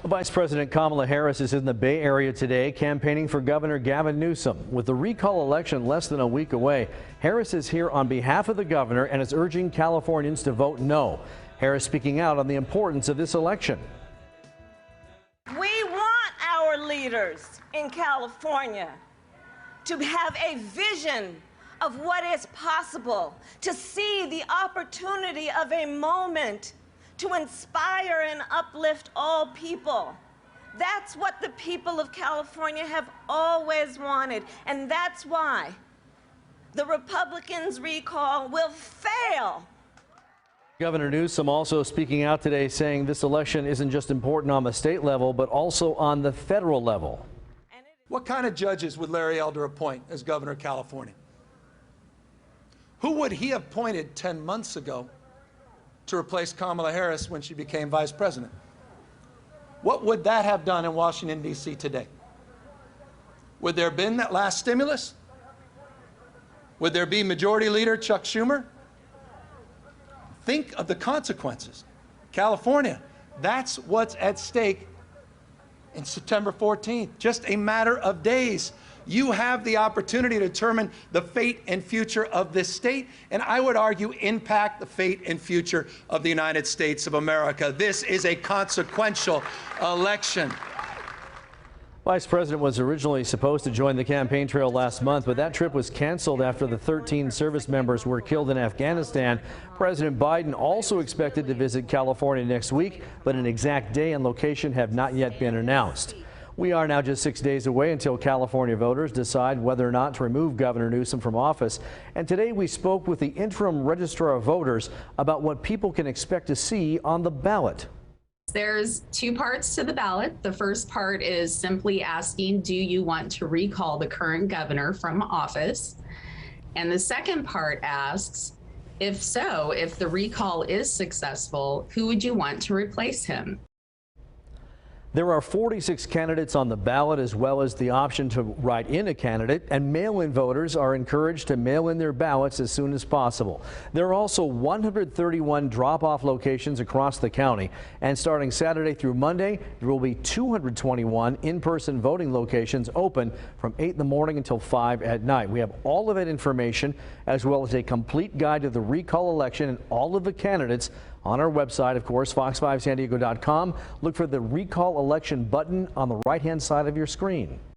Vice President Kamala Harris is in the Bay Area today campaigning for Governor Gavin Newsom. With the recall election less than a week away, Harris is here on behalf of the governor and is urging Californians to vote no. Harris speaking out on the importance of this election. We want our leaders in California to have a vision of what is possible, to see the opportunity of a moment to inspire and uplift all people. That's what the people of California have always wanted, and that's why the Republicans' recall will fail. Governor Newsom also speaking out today, saying this election isn't just important on the state level, but also on the federal level. What kind of judges would Larry Elder appoint as governor of California? Who would he have appointed 10 months ago to replace Kamala Harris when she became vice president? What would that have done in Washington, D.C. today? Would there have been that last stimulus? Would there be Majority Leader Chuck Schumer? Think of the consequences. California, that's what's at stake in September 14th. Just a matter of days. You have the opportunity to determine the fate and future of this state, and I would argue impact the fate and future of the United States of America. This is a consequential election. Vice President was originally supposed to join the campaign trail last month, but that trip was canceled after the 13 service members were killed in Afghanistan. President Biden also expected to visit California next week, but an exact day and location have not yet been announced. We are now just 6 days away until California voters decide whether or not to remove Governor Newsom from office. And today we spoke with the interim registrar of voters about what people can expect to see on the ballot. There's two parts to the ballot. The first part is simply asking, do you want to recall the current governor from office? And the second part asks, if so, if the recall is successful, who would you want to replace him? There are 46 candidates on the ballot, as well as the option to write in a candidate, and mail-in voters are encouraged to mail in their ballots as soon as possible. There are also 131 drop-off locations across the county, and starting Saturday through Monday, there will be 221 in-person voting locations open from 8 in the morning until 5 at night. We have all of that information, as well as a complete guide to the recall election and all of the candidates on our website, of course, fox5sandiego.com. Look for the recall election button on the right-hand side of your screen.